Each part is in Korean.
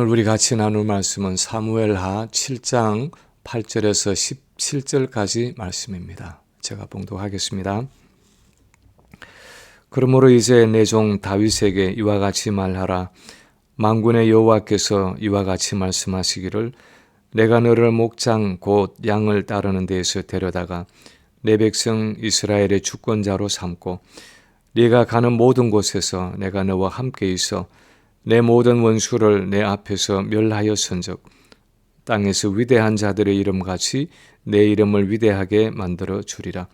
오늘 우리 같이 나눌 말씀은 사무엘하 7장 8절에서 17절까지 말씀입니다. 제가 봉독하겠습니다. 그러므로 이제 내 종 다윗에게 이와 같이 말하라. 만군의 여호와께서 이와 같이 말씀하시기를 내가 너를 목장 곧 양을 따르는 데에서 데려다가 내 백성 이스라엘의 주권자로 삼고 네가 가는 모든 곳에서 내가 너와 함께 있어 내 모든 원수를 내 앞에서 멸하였은즉 땅에서 위대한 자들의 이름같이 내 이름을 위대하게 만들어 주리라.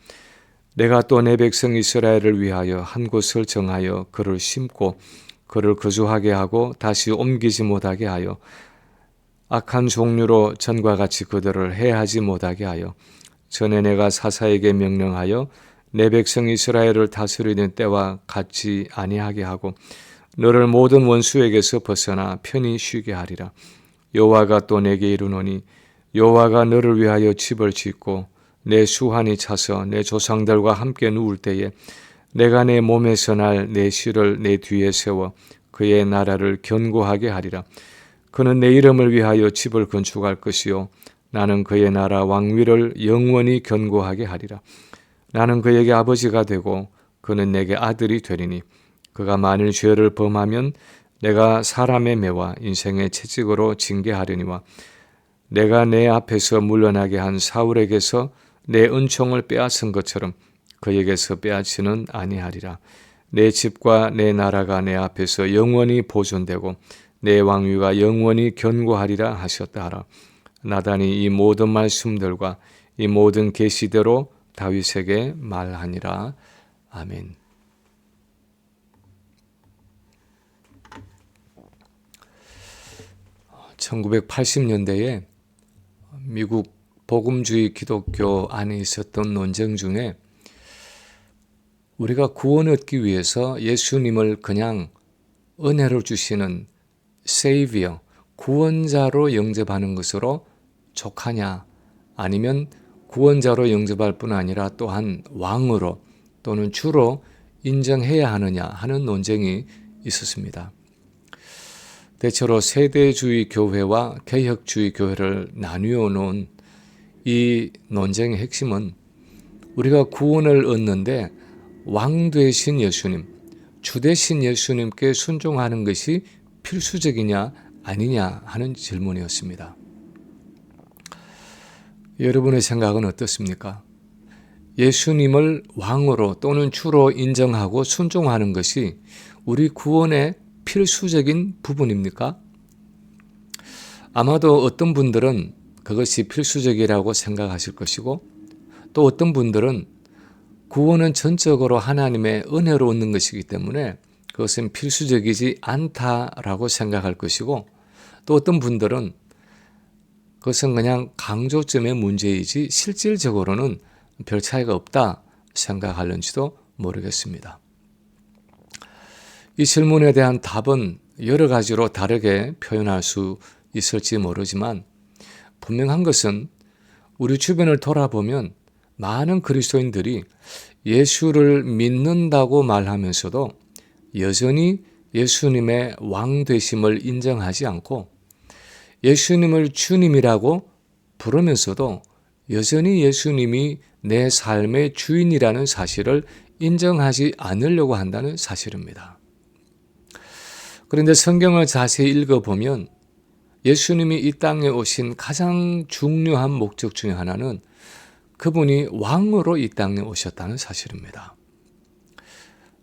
내가 또 내 백성 이스라엘을 위하여 한 곳을 정하여 그를 심고 그를 거주하게 하고 다시 옮기지 못하게 하여 악한 종류로 전과 같이 그들을 해하지 못하게 하여 전에 내가 사사에게 명령하여 내 백성 이스라엘을 다스리는 때와 같지 아니하게 하고 너를 모든 원수에게서 벗어나 편히 쉬게 하리라. 여호와가 또 내게 이르노니 여호와가 너를 위하여 집을 짓고 내 수환이 차서 내 조상들과 함께 누울 때에 내가 내 몸에서 날 내 씨를 내 뒤에 세워 그의 나라를 견고하게 하리라. 그는 내 이름을 위하여 집을 건축할 것이요 나는 그의 나라 왕위를 영원히 견고하게 하리라. 나는 그에게 아버지가 되고 그는 내게 아들이 되리니 그가 만일 죄를 범하면 내가 사람의 매와 인생의 채찍으로 징계하려니와 내가 내 앞에서 물러나게 한 사울에게서 내 은총을 빼앗은 것처럼 그에게서 빼앗지는 아니하리라. 내 집과 내 나라가 내 앞에서 영원히 보존되고 내 왕위가 영원히 견고하리라 하셨다 하라. 나단이 이 모든 말씀들과 이 모든 계시대로 다윗에게 말하니라. 아멘. (1980년대에) 미국 복음주의 기독교 안에 있었던 논쟁 중에 우리가 구원 얻기 위해서 예수님을 그냥 은혜로 주시는 세이비어, 구원자로 영접하는 것으로 족하냐, 아니면 구원자로 영접할 뿐 아니라 또한 왕으로 또는 주로 인정해야 하느냐 하는 논쟁이 있었습니다. 대체로 세대주의 교회와 개혁주의 교회를 나누어 놓은 이 논쟁의 핵심은 우리가 구원을 얻는데 왕 되신 예수님, 주 되신 예수님께 순종하는 것이 필수적이냐 아니냐 하는 질문이었습니다. 여러분의 생각은 어떻습니까? 예수님을 왕으로 또는 주로 인정하고 순종하는 것이 우리 구원의 필수적인 부분입니까? 아마도 어떤 분들은 그것이 필수적이라고 생각하실 것이고 또 어떤 분들은 구원은 전적으로 하나님의 은혜로 얻는 것이기 때문에 그것은 필수적이지 않다라고 생각할 것이고 또 어떤 분들은 그것은 그냥 강조점의 문제이지 실질적으로는 별 차이가 없다 생각할는지도 모르겠습니다. 이 질문에 대한 답은 여러 가지로 다르게 표현할 수 있을지 모르지만 분명한 것은 우리 주변을 돌아보면 많은 그리스도인들이 예수를 믿는다고 말하면서도 여전히 예수님의 왕 되심을 인정하지 않고 예수님을 주님이라고 부르면서도 여전히 예수님이 내 삶의 주인이라는 사실을 인정하지 않으려고 한다는 사실입니다. 그런데 성경을 자세히 읽어보면 예수님이 이 땅에 오신 가장 중요한 목적 중에 하나는 그분이 왕으로 이 땅에 오셨다는 사실입니다.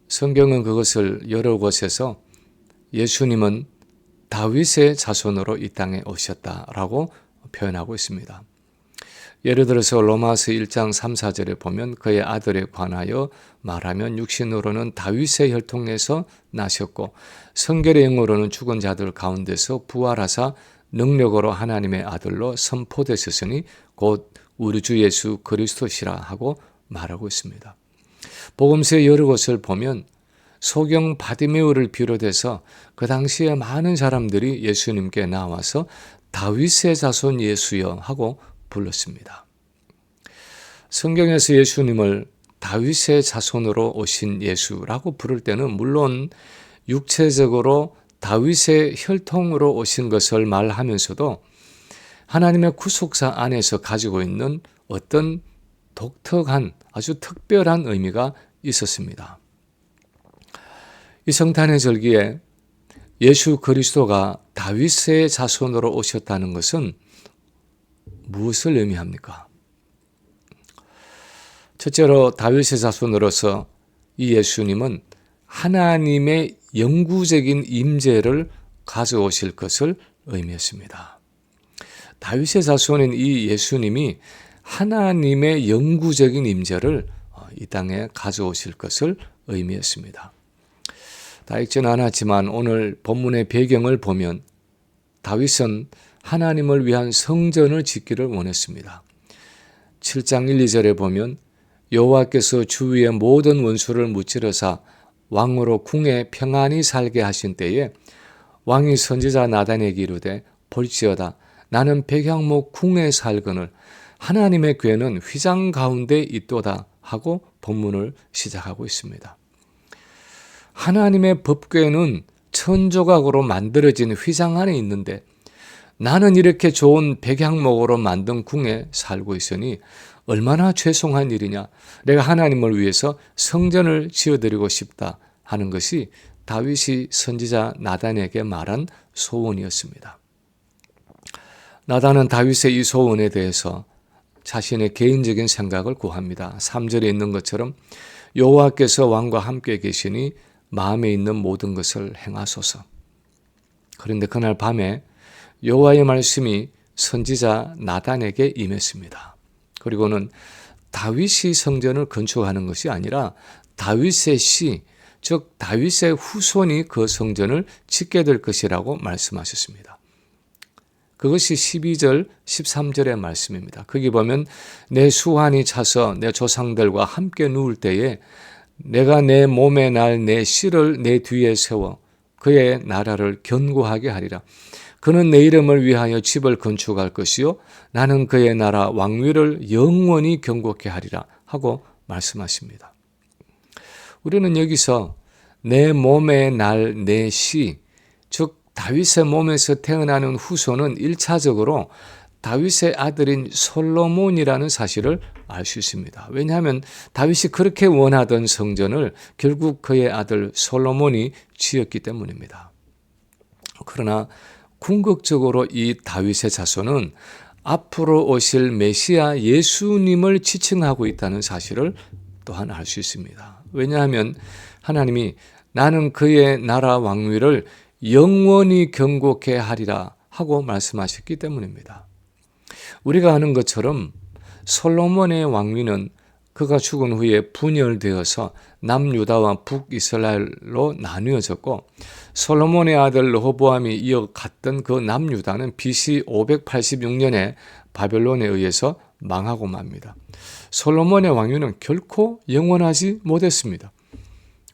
성경은 그것을 여러 곳에서 예수님은 다윗의 자손으로 이 땅에 오셨다라고 표현하고 있습니다. 예를 들어서 로마서 1장 3, 4절에 보면 그의 아들에 관하여 말하면 육신으로는 다윗의 혈통에서 나셨고 성결의 영으로는 죽은 자들 가운데서 부활하사 능력으로 하나님의 아들로 선포되셨으니 곧 우리 주 예수 그리스도시라 하고 말하고 있습니다. 복음서의 여러 곳을 보면 소경 바디메오를 비롯해서 그 당시에 많은 사람들이 예수님께 나와서 다윗의 자손 예수여 하고 불렀습니다. 성경에서 예수님을 다윗의 자손으로 오신 예수라고 부를 때는 물론 육체적으로 다윗의 혈통으로 오신 것을 말하면서도 하나님의 구속사 안에서 가지고 있는 어떤 독특한 아주 특별한 의미가 있었습니다. 이 성탄의 절기에 예수 그리스도가 다윗의 자손으로 오셨다는 것은 무엇을 의미합니까? 첫째로 다윗의 자손으로서 이 예수님은 하나님의 영구적인 임재를 가져오실 것을 의미했습니다. 다윗의 자손인 이 예수님이 하나님의 영구적인 임재를 이 땅에 가져오실 것을 의미했습니다. 다 읽지는 않았지만 오늘 본문의 배경을 보면 다윗은 하나님을 위한 성전을 짓기를 원했습니다. 7장 1, 2절에 보면 여호와께서 주위의 모든 원수를 무찌르사 왕으로 궁에 평안히 살게 하신 때에 왕이 선지자 나단에게 이르되 볼지어다 나는 백향목 궁에 살거늘 하나님의 궤는 휘장 가운데 있도다 하고 본문을 시작하고 있습니다. 하나님의 법궤는 천조각으로 만들어진 휘장 안에 있는데 나는 이렇게 좋은 백향목으로 만든 궁에 살고 있으니 얼마나 죄송한 일이냐. 내가 하나님을 위해서 성전을 지어드리고 싶다 하는 것이 다윗이 선지자 나단에게 말한 소원이었습니다. 나단은 다윗의 이 소원에 대해서 자신의 개인적인 생각을 구합니다. 3절에 있는 것처럼 여호와께서 왕과 함께 계시니 마음에 있는 모든 것을 행하소서. 그런데 그날 밤에 여호와의 말씀이 선지자 나단에게 임했습니다. 그리고는 다윗이 성전을 건축하는 것이 아니라 다윗의 씨, 즉 다윗의 후손이 그 성전을 짓게 될 것이라고 말씀하셨습니다. 그것이 12절, 13절의 말씀입니다. 거기 보면 내 수환이 차서 내 조상들과 함께 누울 때에 내가 내 몸에 날 내 씨를 내 뒤에 세워 그의 나라를 견고하게 하리라. 그는 내 이름을 위하여 집을 건축할 것이요 나는 그의 나라 왕위를 영원히 견고케 하리라 하고 말씀하십니다. 우리는 여기서 내 몸에 날 내 씨, 즉 다윗의 몸에서 태어나는 후손은 1차적으로 다윗의 아들인 솔로몬이라는 사실을 알 수 있습니다. 왜냐하면 다윗이 그렇게 원하던 성전을 결국 그의 아들 솔로몬이 지었기 때문입니다. 그러나 궁극적으로 이 다윗의 자손은 앞으로 오실 메시아 예수님을 지칭하고 있다는 사실을 또한 알 수 있습니다. 왜냐하면 하나님이 나는 그의 나라 왕위를 영원히 견고케 하리라 하고 말씀하셨기 때문입니다. 우리가 아는 것처럼 솔로몬의 왕위는 그가 죽은 후에 분열되어서 남유다와 북이스라엘로 나뉘어졌고 솔로몬의 아들 르호보암이 이어갔던 그 남유다는 BC 586년에 바벨론에 의해서 망하고 맙니다. 솔로몬의 왕위는 결코 영원하지 못했습니다.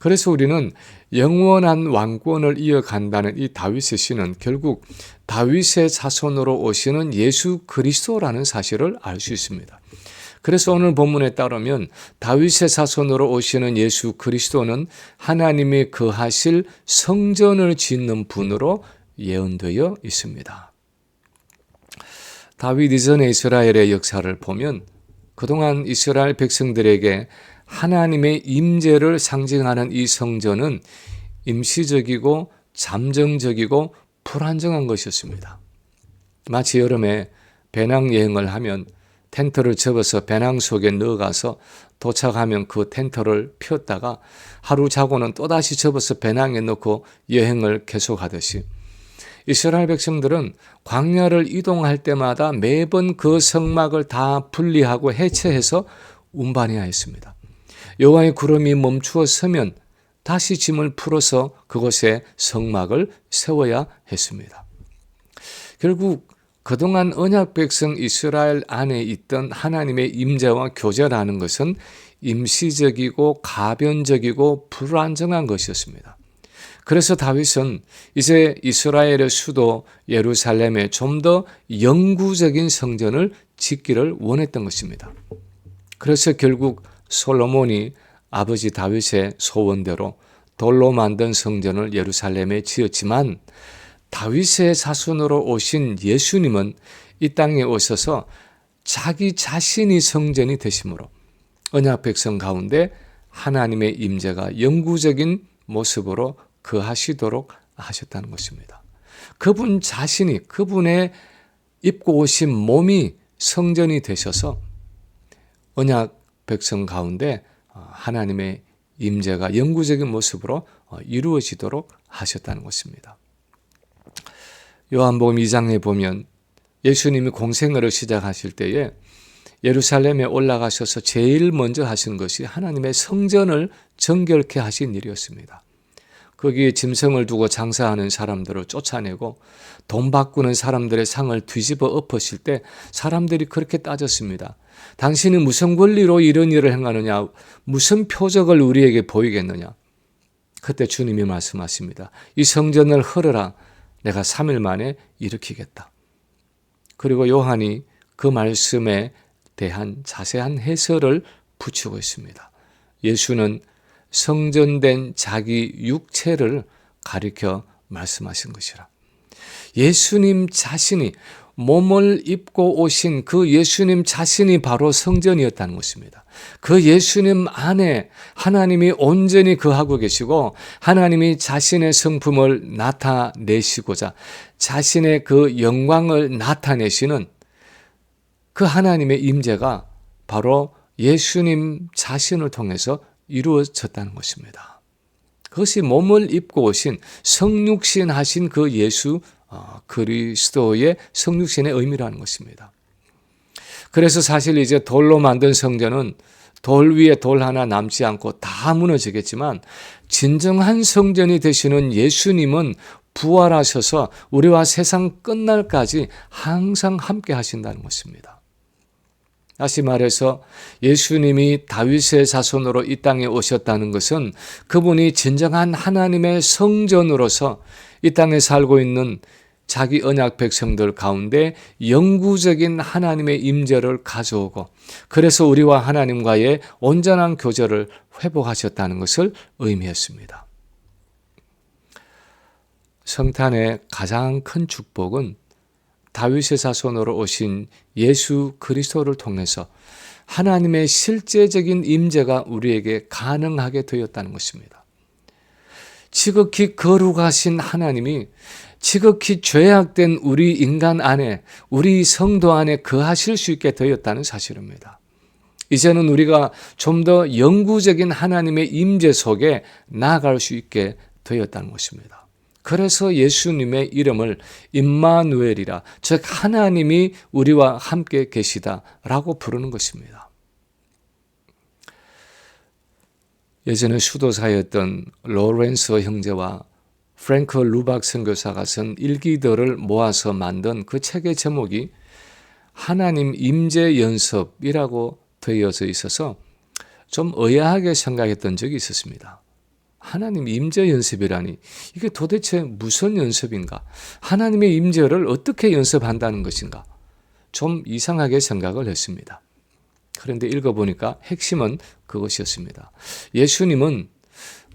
그래서 우리는 영원한 왕권을 이어간다는 이 다윗의 씨는 결국 다윗의 자손으로 오시는 예수 그리스도라는 사실을 알 수 있습니다. 그래서 오늘 본문에 따르면 다윗의 자손으로 오시는 예수 그리스도는 하나님이 거하실 성전을 짓는 분으로 예언되어 있습니다. 다윗 이전의 이스라엘의 역사를 보면 그동안 이스라엘 백성들에게 하나님의 임재를 상징하는 이 성전은 임시적이고 잠정적이고 불안정한 것이었습니다. 마치 여름에 배낭여행을 하면 텐트를 접어서 배낭 속에 넣어가서 도착하면 그 텐트를 폈다가 하루 자고는 또다시 접어서 배낭에 넣고 여행을 계속하듯이 이스라엘 백성들은 광야를 이동할 때마다 매번 그 성막을 다 분리하고 해체해서 운반해야 했습니다. 여호와의 구름이 멈추어 서면 다시 짐을 풀어서 그곳에 성막을 세워야 했습니다. 결국 그동안 언약 백성 이스라엘 안에 있던 하나님의 임재와 교제라는 것은 임시적이고 가변적이고 불안정한 것이었습니다. 그래서 다윗은 이제 이스라엘의 수도 예루살렘에 좀 더 영구적인 성전을 짓기를 원했던 것입니다. 그래서 결국 솔로몬이 아버지 다윗의 소원대로 돌로 만든 성전을 예루살렘에 지었지만 다윗의 자손으로 오신 예수님은 이 땅에 오셔서 자기 자신이 성전이 되심으로 언약 백성 가운데 하나님의 임재가 영구적인 모습으로 거하시도록 하셨다는 것입니다. 그분 자신이, 그분의 입고 오신 몸이 성전이 되셔서 언약 백성 가운데 하나님의 임재가 영구적인 모습으로 이루어지도록 하셨다는 것입니다. 요한복음 2장에 보면 예수님이 공생애를 시작하실 때에 예루살렘에 올라가셔서 제일 먼저 하신 것이 하나님의 성전을 정결케 하신 일이었습니다. 거기에 짐승을 두고 장사하는 사람들을 쫓아내고 돈 바꾸는 사람들의 상을 뒤집어 엎으실 때 사람들이 그렇게 따졌습니다. 당신이 무슨 권리로 이런 일을 행하느냐? 무슨 표적을 우리에게 보이겠느냐? 그때 주님이 말씀하십니다. 이 성전을 헐어라. 내가 3일 만에 일으키겠다. 그리고 요한이 그 말씀에 대한 자세한 해설을 붙이고 있습니다. 예수는 성전된 자기 육체를 가리켜 말씀하신 것이라. 예수님 자신이 몸을 입고 오신 그 예수님 자신이 바로 성전이었다는 것입니다. 그 예수님 안에 하나님이 온전히 거하고 계시고 하나님이 자신의 성품을 나타내시고자 자신의 그 영광을 나타내시는 그 하나님의 임재가 바로 예수님 자신을 통해서 이루어졌다는 것입니다. 그것이 몸을 입고 오신 성육신 하신 그 예수 그리스도의 성육신의 의미라는 것입니다. 그래서 사실 이제 돌로 만든 성전은 돌 위에 돌 하나 남지 않고 다 무너지겠지만 진정한 성전이 되시는 예수님은 부활하셔서 우리와 세상 끝날까지 항상 함께 하신다는 것입니다. 다시 말해서 예수님이 다윗의 자손으로 이 땅에 오셨다는 것은 그분이 진정한 하나님의 성전으로서 이 땅에 살고 있는 자기 언약 백성들 가운데 영구적인 하나님의 임재를 가져오고 그래서 우리와 하나님과의 온전한 교제를 회복하셨다는 것을 의미했습니다. 성탄의 가장 큰 축복은 다윗의 자손으로 오신 예수 그리스도를 통해서 하나님의 실제적인 임재가 우리에게 가능하게 되었다는 것입니다. 지극히 거룩하신 하나님이 지극히 죄악된 우리 인간 안에, 우리 성도 안에 거하실 수 있게 되었다는 사실입니다. 이제는 우리가 좀 더 영구적인 하나님의 임재 속에 나아갈 수 있게 되었다는 것입니다. 그래서 예수님의 이름을 임마누엘이라, 즉 하나님이 우리와 함께 계시다라고 부르는 것입니다. 예전에 수도사였던 로렌서 형제와 프랭크 루박 선교사가 쓴 일기들을 모아서 만든 그 책의 제목이 하나님 임재 연습이라고 되어져 있어서 좀 의아하게 생각했던 적이 있었습니다. 하나님 임재 연습이라니 이게 도대체 무슨 연습인가? 하나님의 임재를 어떻게 연습한다는 것인가? 좀 이상하게 생각을 했습니다. 그런데 읽어보니까 핵심은 그것이었습니다. 예수님은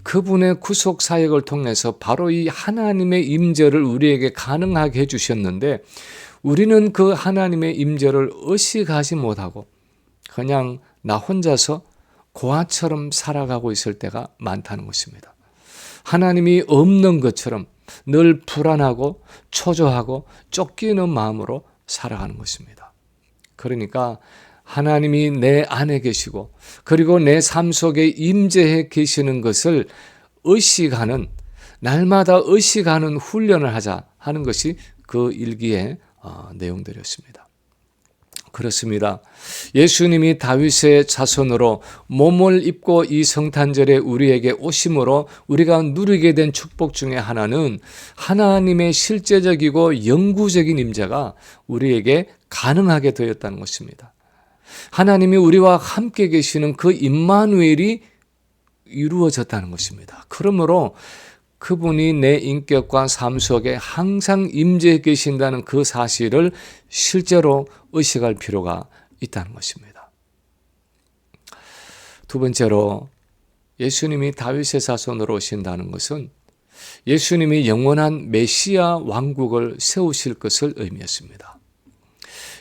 그분의 구속 사역을 통해서 바로 이 하나님의 임재를 우리에게 가능하게 해주셨는데 우리는 그 하나님의 임재를 의식하지 못하고 그냥 나 혼자서 고아처럼 살아가고 있을 때가 많다는 것입니다. 하나님이 없는 것처럼 늘 불안하고 초조하고 쫓기는 마음으로 살아가는 것입니다. 그러니까 하나님이 내 안에 계시고 그리고 내 삶 속에 임재해 계시는 것을 의식하는, 날마다 의식하는 훈련을 하자 하는 것이 그 일기의 내용들이었습니다. 그렇습니다. 예수님이 다윗의 자손으로 몸을 입고 이 성탄절에 우리에게 오심으로 우리가 누리게 된 축복 중에 하나는 하나님의 실제적이고 영구적인 임재가 우리에게 가능하게 되었다는 것입니다. 하나님이 우리와 함께 계시는 그 임마누엘이 이루어졌다는 것입니다. 그러므로 그분이 내 인격과 삶 속에 항상 임재해 계신다는 그 사실을 실제로 의식할 필요가 있다는 것입니다. 두 번째로 예수님이 다윗의 자손으로 오신다는 것은 예수님이 영원한 메시아 왕국을 세우실 것을 의미했습니다.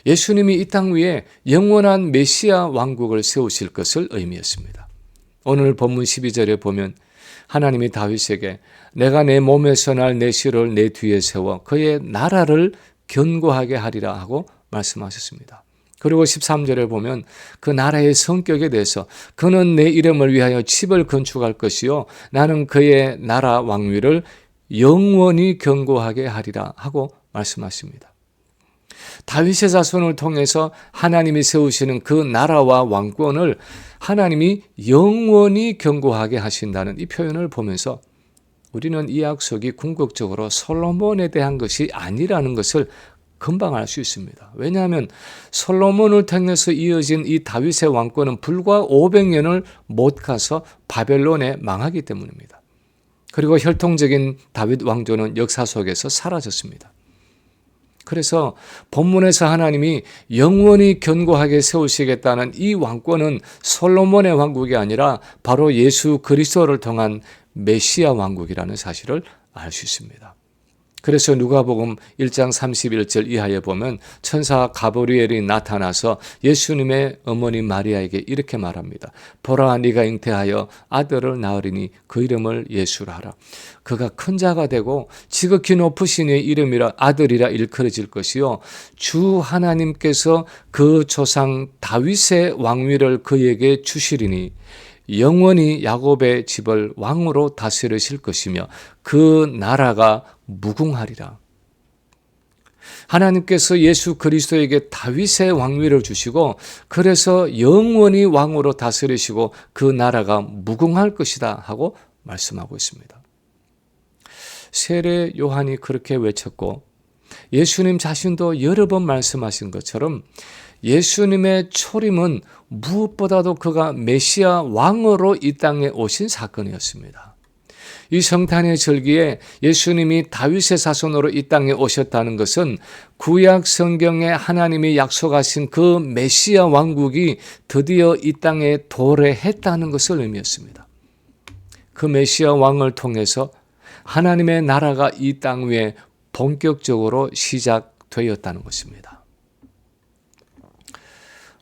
예수님이 이 땅 위에 영원한 메시아 왕국을 세우실 것을 의미했습니다. 오늘 본문 12절에 보면 하나님이 다윗에게 내가 내 몸에서 날 내 씨를 내 뒤에 세워 그의 나라를 견고하게 하리라 하고 말씀하셨습니다. 그리고 13절에 보면 그 나라의 성격에 대해서 그는 내 이름을 위하여 집을 건축할 것이요 나는 그의 나라 왕위를 영원히 견고하게 하리라 하고 말씀하십니다. 다윗의 자손을 통해서 하나님이 세우시는 그 나라와 왕권을 하나님이 영원히 견고하게 하신다는 이 표현을 보면서 우리는 이 약속이 궁극적으로 솔로몬에 대한 것이 아니라는 것을 금방 알 수 있습니다. 왜냐하면 솔로몬을 통해서 이어진 이 다윗의 왕권은 불과 500년을 못 가서 바벨론에 망하기 때문입니다. 그리고 혈통적인 다윗 왕조는 역사 속에서 사라졌습니다. 그래서 본문에서 하나님이 영원히 견고하게 세우시겠다는 이 왕권은 솔로몬의 왕국이 아니라 바로 예수 그리스도를 통한 메시아 왕국이라는 사실을 알 수 있습니다. 그래서 누가복음 1장 31절 이하에 보면 천사 가브리엘이 나타나서 예수님의 어머니 마리아에게 이렇게 말합니다. 보라, 네가 잉태하여 아들을 낳으리니 그 이름을 예수라 하라. 그가 큰 자가 되고 지극히 높으신 이의 이름이라 아들이라 일컬어질 것이요 주 하나님께서 그 조상 다윗의 왕위를 그에게 주시리니 영원히 야곱의 집을 왕으로 다스리실 것이며 그 나라가 무궁하리라. 하나님께서 예수 그리스도에게 다윗의 왕위를 주시고 그래서 영원히 왕으로 다스리시고 그 나라가 무궁할 것이다 하고 말씀하고 있습니다. 세례 요한이 그렇게 외쳤고 예수님 자신도 여러 번 말씀하신 것처럼 예수님의 초림은 무엇보다도 그가 메시아 왕으로 이 땅에 오신 사건이었습니다. 이 성탄의 절기에 예수님이 다윗의 자손으로 이 땅에 오셨다는 것은 구약 성경에 하나님이 약속하신 그 메시아 왕국이 드디어 이 땅에 도래했다는 것을 의미했습니다. 그 메시아 왕을 통해서 하나님의 나라가 이 땅 위에 본격적으로 시작되었다는 것입니다.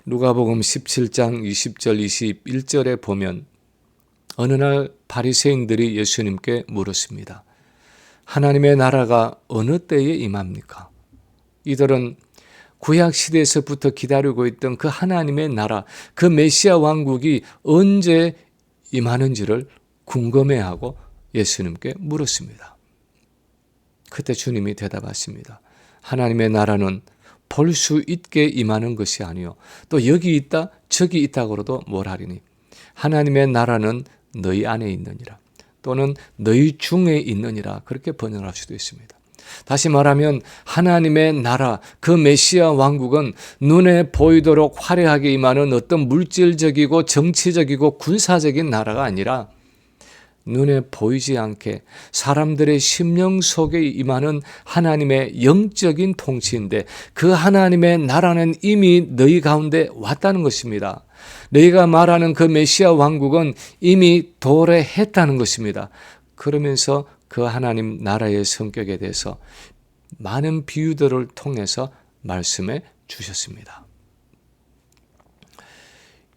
누가복음 17장 20절 21절에 보면 어느 날 바리새인들이 예수님께 물었습니다. 하나님의 나라가 어느 때에 임합니까? 이들은 구약 시대에서부터 기다리고 있던 그 하나님의 나라, 그 메시아 왕국이 언제 임하는지를 궁금해하고 예수님께 물었습니다. 그때 주님이 대답하십니다. 하나님의 나라는 볼 수 있게 임하는 것이 아니요 또 여기 있다 저기 있다고로도 뭘하리니 하나님의 나라는 너희 안에 있느니라 또는 너희 중에 있느니라 그렇게 번역할 수도 있습니다. 다시 말하면 하나님의 나라 그 메시아 왕국은 눈에 보이도록 화려하게 임하는 어떤 물질적이고 정치적이고 군사적인 나라가 아니라 눈에 보이지 않게 사람들의 심령 속에 임하는 하나님의 영적인 통치인데 그 하나님의 나라는 이미 너희 가운데 왔다는 것입니다. 너희가 말하는 그 메시아 왕국은 이미 도래했다는 것입니다. 그러면서 그 하나님 나라의 성격에 대해서 많은 비유들을 통해서 말씀해 주셨습니다.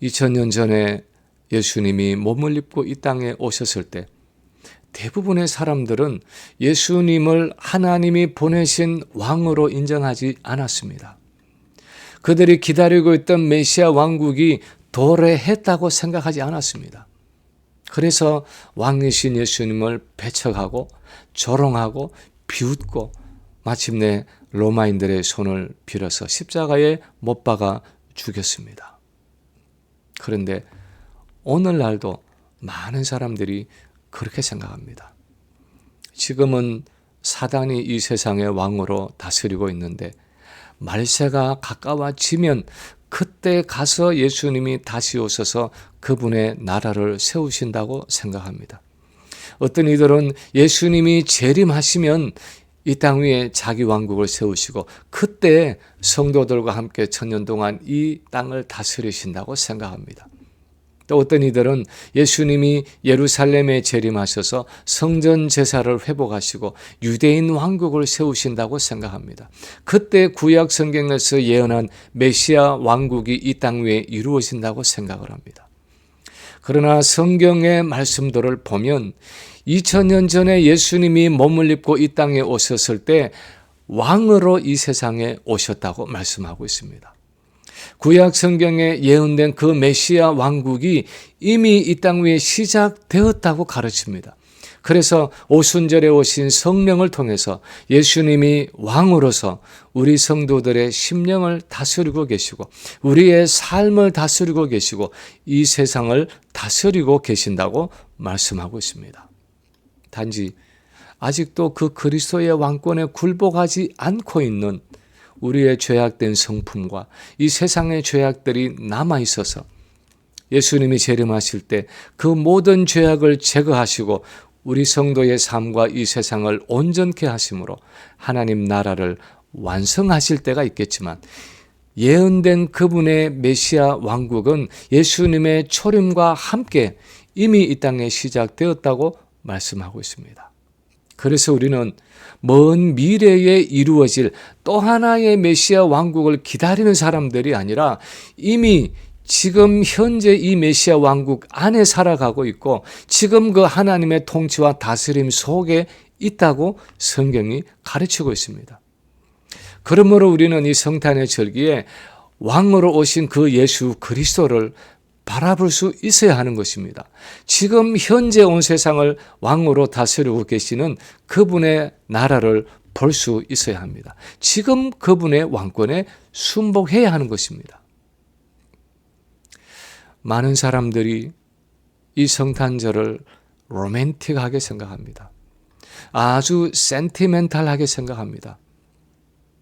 2000년 전에 예수님이 몸을 입고 이 땅에 오셨을 때 대부분의 사람들은 예수님을 하나님이 보내신 왕으로 인정하지 않았습니다. 그들이 기다리고 있던 메시아 왕국이 도래했다고 생각하지 않았습니다. 그래서 왕이신 예수님을 배척하고 조롱하고 비웃고 마침내 로마인들의 손을 빌어서 십자가에 못 박아 죽였습니다. 그런데 오늘날도 많은 사람들이 그렇게 생각합니다. 지금은 사단이 이 세상의 왕으로 다스리고 있는데 말세가 가까워지면 그때 가서 예수님이 다시 오셔서 그분의 나라를 세우신다고 생각합니다. 어떤 이들은 예수님이 재림하시면 이 땅 위에 자기 왕국을 세우시고 그때 성도들과 함께 천년 동안 이 땅을 다스리신다고 생각합니다. 또 어떤 이들은 예수님이 예루살렘에 재림하셔서 성전 제사를 회복하시고 유대인 왕국을 세우신다고 생각합니다. 그때 구약 성경에서 예언한 메시아 왕국이 이 땅 위에 이루어진다고 생각을 합니다. 그러나 성경의 말씀들을 보면 2000년 전에 예수님이 몸을 입고 이 땅에 오셨을 때 왕으로 이 세상에 오셨다고 말씀하고 있습니다. 구약 성경에 예언된 그 메시아 왕국이 이미 이 땅 위에 시작되었다고 가르칩니다. 그래서 오순절에 오신 성령을 통해서 예수님이 왕으로서 우리 성도들의 심령을 다스리고 계시고 우리의 삶을 다스리고 계시고 이 세상을 다스리고 계신다고 말씀하고 있습니다. 단지 아직도 그 그리스도의 왕권에 굴복하지 않고 있는 우리의 죄악된 성품과 이 세상의 죄악들이 남아 있어서 예수님이 재림하실 때 그 모든 죄악을 제거하시고 우리 성도의 삶과 이 세상을 온전케 하심으로 하나님 나라를 완성하실 때가 있겠지만 예언된 그분의 메시아 왕국은 예수님의 초림과 함께 이미 이 땅에 시작되었다고 말씀하고 있습니다. 그래서 우리는 먼 미래에 이루어질 또 하나의 메시아 왕국을 기다리는 사람들이 아니라 이미 지금 현재 이 메시아 왕국 안에 살아가고 있고 지금 그 하나님의 통치와 다스림 속에 있다고 성경이 가르치고 있습니다. 그러므로 우리는 이 성탄의 절기에 왕으로 오신 그 예수 그리스도를 바라볼 수 있어야 하는 것입니다. 지금 현재 온 세상을 왕으로 다스리고 계시는 그분의 나라를 볼 수 있어야 합니다. 지금 그분의 왕권에 순복해야 하는 것입니다. 많은 사람들이 이 성탄절을 로맨틱하게 생각합니다. 아주 센티멘탈하게 생각합니다.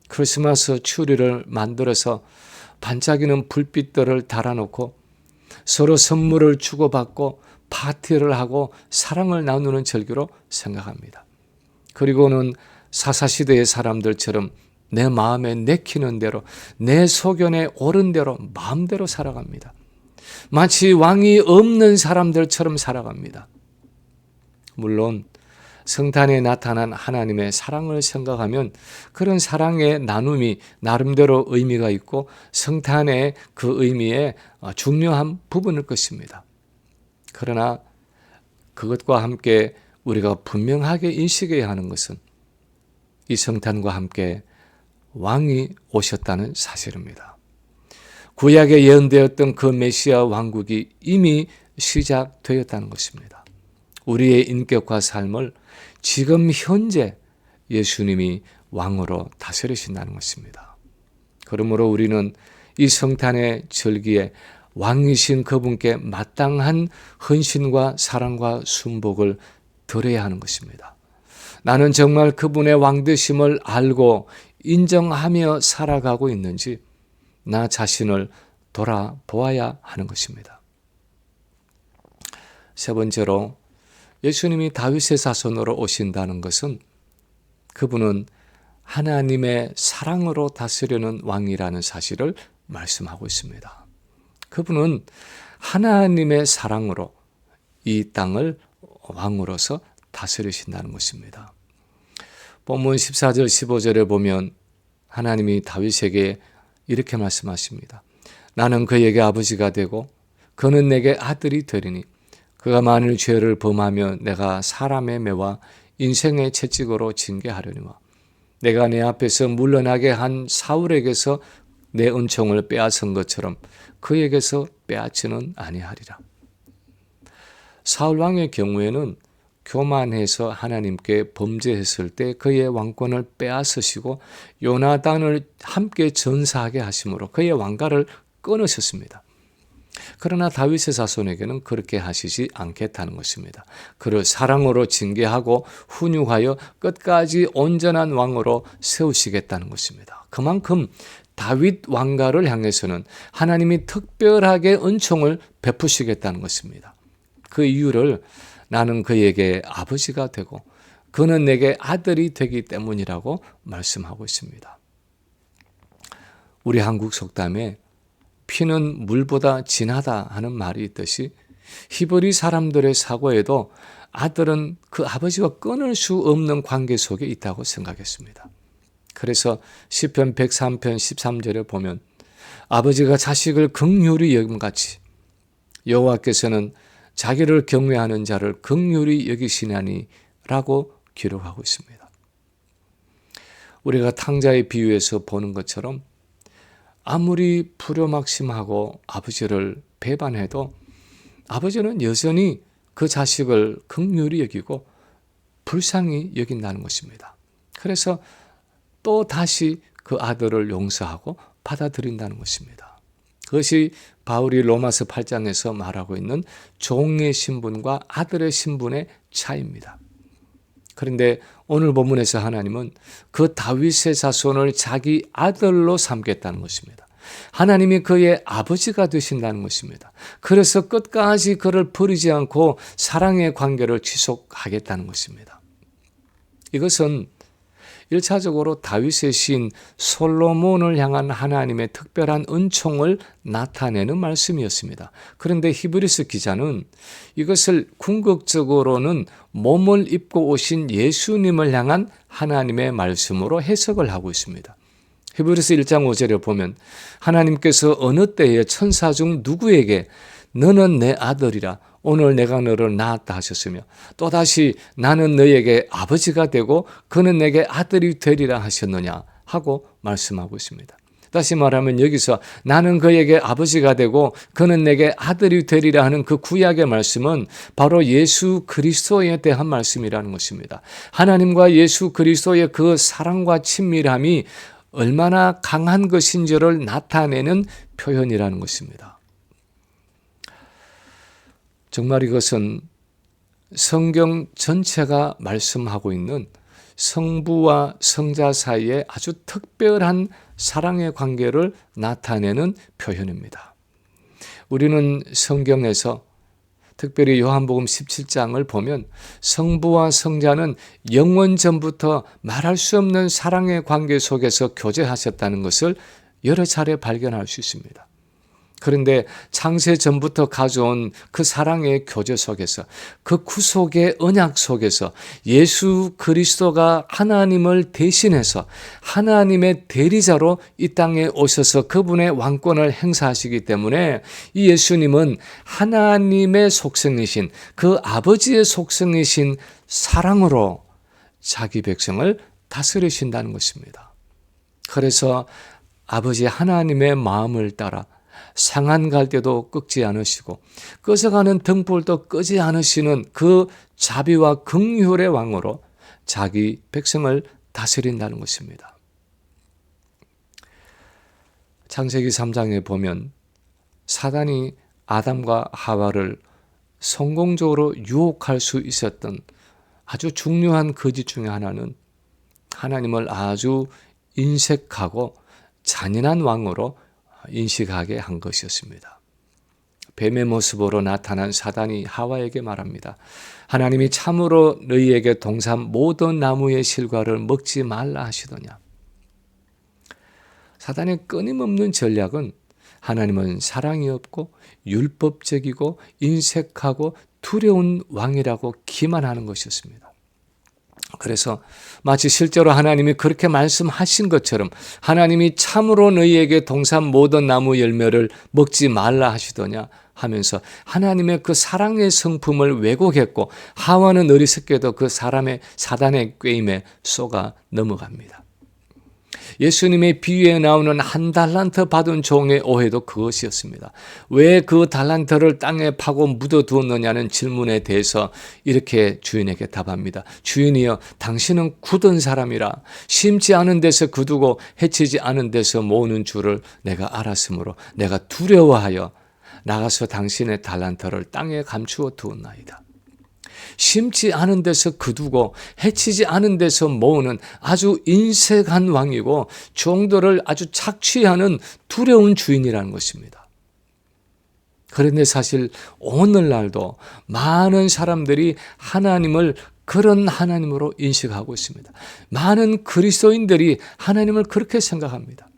크리스마스 추리를 만들어서 반짝이는 불빛들을 달아놓고 서로 선물을 주고받고 파티를 하고 사랑을 나누는 절기로 생각합니다. 그리고는 사사시대의 사람들처럼 내 마음에 내키는 대로 내 소견에 옳은 대로 마음대로 살아갑니다. 마치 왕이 없는 사람들처럼 살아갑니다. 물론 성탄에 나타난 하나님의 사랑을 생각하면 그런 사랑의 나눔이 나름대로 의미가 있고 성탄의 그 의미에 중요한 부분일 것입니다. 그러나 그것과 함께 우리가 분명하게 인식해야 하는 것은 이 성탄과 함께 왕이 오셨다는 사실입니다. 구약에 예언되었던 그 메시아 왕국이 이미 시작되었다는 것입니다. 우리의 인격과 삶을 지금 현재 예수님이 왕으로 다스리신다는 것입니다. 그러므로 우리는 이 성탄의 절기에 왕이신 그분께 마땅한 헌신과 사랑과 순복을 드려야 하는 것입니다. 나는 정말 그분의 왕되심을 알고 인정하며 살아가고 있는지 나 자신을 돌아보아야 하는 것입니다. 세 번째로 예수님이 다윗의 자손으로 오신다는 것은 그분은 하나님의 사랑으로 다스리는 왕이라는 사실을 말씀하고 있습니다. 그분은 하나님의 사랑으로 이 땅을 왕으로서 다스리신다는 것입니다. 본문 14절 15절에 보면 하나님이 다윗에게 이렇게 말씀하십니다. 나는 그에게 아버지가 되고 그는 내게 아들이 되리니 그가 만일 죄를 범하면 내가 사람의 매와 인생의 채찍으로 징계하려니와 내가 내 앞에서 물러나게 한 사울에게서 내 은총을 빼앗은 것처럼 그에게서 빼앗지는 아니하리라. 사울 왕의 경우에는 교만해서 하나님께 범죄했을 때 그의 왕권을 빼앗으시고 요나단을 함께 전사하게 하심으로 그의 왕가를 끊으셨습니다. 그러나 다윗의 자손에게는 그렇게 하시지 않겠다는 것입니다. 그를 사랑으로 징계하고 훈육하여 끝까지 온전한 왕으로 세우시겠다는 것입니다. 그만큼 다윗 왕가를 향해서는 하나님이 특별하게 은총을 베푸시겠다는 것입니다. 그 이유를 나는 그에게 아버지가 되고 그는 내게 아들이 되기 때문이라고 말씀하고 있습니다. 우리 한국 속담에 피는 물보다 진하다 하는 말이 있듯이 히브리 사람들의 사고에도 아들은 그 아버지와 끊을 수 없는 관계 속에 있다고 생각했습니다. 그래서 시편 103편 13절에 보면 아버지가 자식을 긍휼히 여김같이 여호와께서는 자기를 경외하는 자를 긍휼히 여기시나니 라고 기록하고 있습니다. 우리가 탕자의 비유에서 보는 것처럼 아무리 불효막심하고 아버지를 배반해도 아버지는 여전히 그 자식을 긍휼히 여기고 불쌍히 여긴다는 것입니다. 그래서 또 다시 그 아들을 용서하고 받아들인다는 것입니다. 그것이 바울이 로마서 8장에서 말하고 있는 종의 신분과 아들의 신분의 차이입니다. 그런데 오늘 본문에서 하나님은 그 다윗의 자손을 자기 아들로 삼겠다는 것입니다. 하나님이 그의 아버지가 되신다는 것입니다. 그래서 끝까지 그를 버리지 않고 사랑의 관계를 지속하겠다는 것입니다. 이것은 1차적으로 다윗의 시인 솔로몬을 향한 하나님의 특별한 은총을 나타내는 말씀이었습니다. 그런데 히브리서 기자는 이것을 궁극적으로는 몸을 입고 오신 예수님을 향한 하나님의 말씀으로 해석을 하고 있습니다. 히브리서 1장 5절에 보면 하나님께서 어느 때에 천사 중 누구에게 너는 내 아들이라 오늘 내가 너를 낳았다 하셨으며 또다시 나는 너에게 아버지가 되고 그는 내게 아들이 되리라 하셨느냐 하고 말씀하고 있습니다. 다시 말하면 여기서 나는 그에게 아버지가 되고 그는 내게 아들이 되리라 하는 그 구약의 말씀은 바로 예수 그리스도에 대한 말씀이라는 것입니다. 하나님과 예수 그리스도의 그 사랑과 친밀함이 얼마나 강한 것인지를 나타내는 표현이라는 것입니다. 정말 이것은 성경 전체가 말씀하고 있는 성부와 성자 사이에 아주 특별한 사랑의 관계를 나타내는 표현입니다. 우리는 성경에서 특별히 요한복음 17장을 보면 성부와 성자는 영원 전부터 말할 수 없는 사랑의 관계 속에서 교제하셨다는 것을 여러 차례 발견할 수 있습니다. 그런데 창세 전부터 가져온 그 사랑의 교제 속에서 그 구속의 언약 속에서 예수 그리스도가 하나님을 대신해서 하나님의 대리자로 이 땅에 오셔서 그분의 왕권을 행사하시기 때문에 이 예수님은 하나님의 속성이신 그 아버지의 속성이신 사랑으로 자기 백성을 다스리신다는 것입니다. 그래서 아버지 하나님의 마음을 따라 상한 갈대도 꺾지 않으시고 꺼져가는 등불도 끄지 않으시는 그 자비와 긍휼의 왕으로 자기 백성을 다스린다는 것입니다. 창세기 3장에 보면 사단이 아담과 하와를 성공적으로 유혹할 수 있었던 아주 중요한 거짓 중에 하나는 하나님을 아주 인색하고 잔인한 왕으로 인식하게 한 것이었습니다. 뱀의 모습으로 나타난 사단이 하와에게 말합니다. 하나님이 참으로 너희에게 동산 모든 나무의 실과를 먹지 말라 하시더냐. 사단의 끊임없는 전략은 하나님은 사랑이 없고 율법적이고 인색하고 두려운 왕이라고 기만하는 것이었습니다. 그래서 마치 실제로 하나님이 그렇게 말씀하신 것처럼 하나님이 참으로 너희에게 동산 모든 나무 열매를 먹지 말라 하시더냐 하면서 하나님의 그 사랑의 성품을 왜곡했고 하와는 어리석게도 그 사단의 꾀임에 속아 넘어갑니다. 예수님의 비유에 나오는 한 달란트 받은 종의 오해도 그것이었습니다. 왜 그 달란트를 땅에 파고 묻어두었느냐는 질문에 대해서 이렇게 주인에게 답합니다. 주인이여, 당신은 굳은 사람이라 심지 않은 데서 거두고 해치지 않은 데서 모으는 줄을 내가 알았으므로 내가 두려워하여 나가서 당신의 달란트를 땅에 감추어 두었나이다. 심지 않은 데서 거두고 해치지 않은 데서 모으는 아주 인색한 왕이고 종들을 아주 착취하는 두려운 주인이라는 것입니다. 그런데 사실 오늘날도 많은 사람들이 하나님을 그런 하나님으로 인식하고 있습니다. 많은 그리스도인들이 하나님을 그렇게 생각합니다.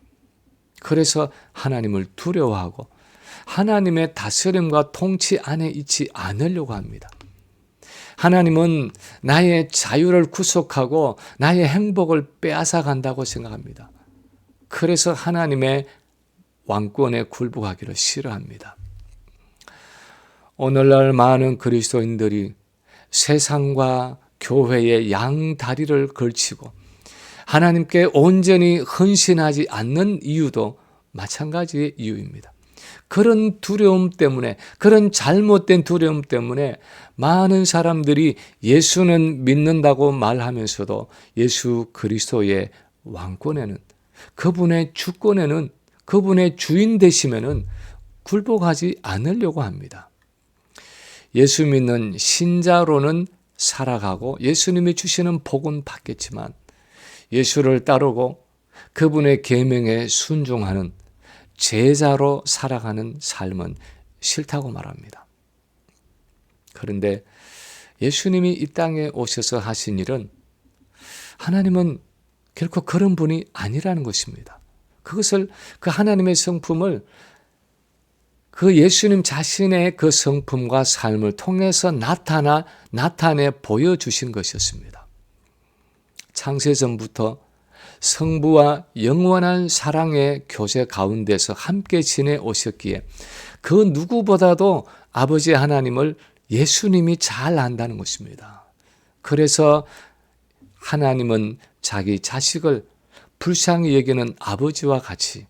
그래서 하나님을 두려워하고 하나님의 다스림과 통치 안에 있지 않으려고 합니다. 하나님은 나의 자유를 구속하고 나의 행복을 빼앗아 간다고 생각합니다. 그래서 하나님의 왕권에 굴복하기를 싫어합니다. 오늘날 많은 그리스도인들이 세상과 교회의 양다리를 걸치고 하나님께 온전히 헌신하지 않는 이유도 마찬가지의 이유입니다. 그런 두려움 때문에, 그런 잘못된 두려움 때문에 많은 사람들이 예수는 믿는다고 말하면서도 예수 그리스도의 왕권에는, 그분의 주권에는, 그분의 주인 되시면은 굴복하지 않으려고 합니다. 예수 믿는 신자로는 살아가고 예수님이 주시는 복은 받겠지만 예수를 따르고 그분의 계명에 순종하는 제자로 살아가는 삶은 싫다고 말합니다. 그런데 예수님이 이 땅에 오셔서 하신 일은 하나님은 결코 그런 분이 아니라는 것입니다. 그것을, 그 하나님의 성품을 그 예수님 자신의 그 성품과 삶을 통해서 나타내 보여주신 것이었습니다. 창세전부터 성부와 영원한 사랑의 교제 가운데서 함께 지내오셨기에 그 누구보다도 아버지 하나님을 예수님이 잘 안다는 것입니다. 그래서 하나님은 자기 자식을 불쌍히 여기는 아버지와 같이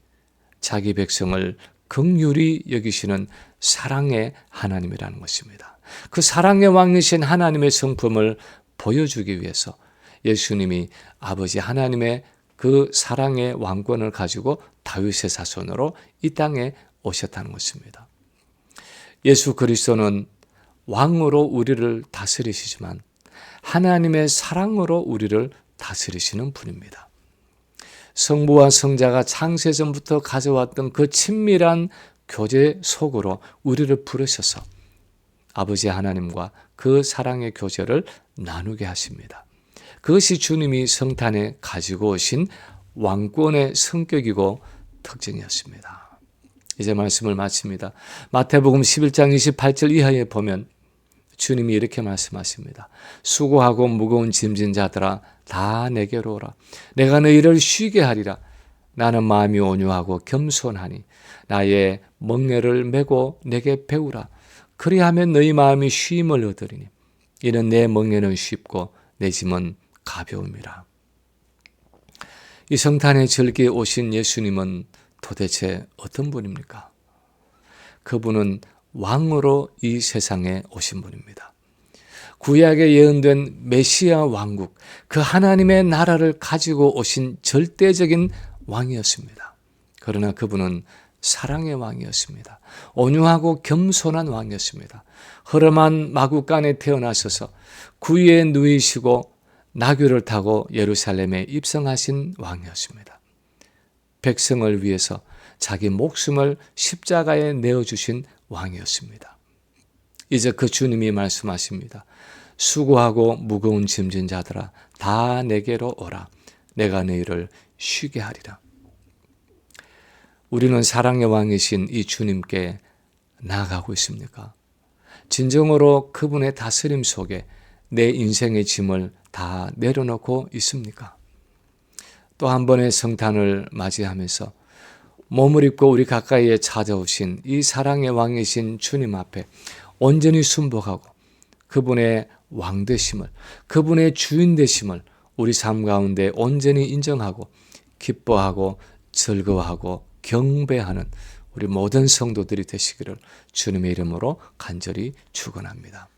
자기 백성을 긍휼히 여기시는 사랑의 하나님이라는 것입니다. 그 사랑의 왕이신 하나님의 성품을 보여주기 위해서 예수님이 아버지 하나님의 그 사랑의 왕권을 가지고 다윗의 자손으로 이 땅에 오셨다는 것입니다. 예수 그리스도는 왕으로 우리를 다스리시지만 하나님의 사랑으로 우리를 다스리시는 분입니다. 성부와 성자가 창세전부터 가져왔던 그 친밀한 교제 속으로 우리를 부르셔서 아버지 하나님과 그 사랑의 교제를 나누게 하십니다. 그것이 주님이 성탄에 가지고 오신 왕권의 성격이고 특징이었습니다. 이제 말씀을 마칩니다. 마태복음 11장 28절 이하에 보면 주님이 이렇게 말씀하십니다. 수고하고 무거운 짐진 자들아 다 내게로 오라. 내가 너희를 쉬게 하리라. 나는 마음이 온유하고 겸손하니 나의 멍에를 메고 내게 배우라. 그리하면 너희 마음이 쉼을 얻으리니 이는 내 멍에는 쉽고 내 짐은 가벼움이라. 이 성탄의 절기에 오신 예수님은 도대체 어떤 분입니까? 그분은 왕으로 이 세상에 오신 분입니다. 구약에 예언된 메시아 왕국, 그 하나님의 나라를 가지고 오신 절대적인 왕이었습니다. 그러나 그분은 사랑의 왕이었습니다. 온유하고 겸손한 왕이었습니다. 허름한 마구간에 태어나셔서 구유에 누이시고 나귀를 타고 예루살렘에 입성하신 왕이었습니다. 백성을 위해서 자기 목숨을 십자가에 내어주신 왕이었습니다. 이제 그 주님이 말씀하십니다. 수고하고 무거운 짐진 자들아 다 내게로 오라. 내가 너희를 쉬게 하리라. 우리는 사랑의 왕이신 이 주님께 나아가고 있습니까? 진정으로 그분의 다스림 속에 내 인생의 짐을 다 내려놓고 있습니까? 또 한 번의 성탄을 맞이하면서 몸을 입고 우리 가까이에 찾아오신 이 사랑의 왕이신 주님 앞에 온전히 순복하고 그분의 왕 되심을, 그분의 주인 되심을 우리 삶 가운데 온전히 인정하고 기뻐하고 즐거워하고 경배하는 우리 모든 성도들이 되시기를 주님의 이름으로 간절히 축원합니다.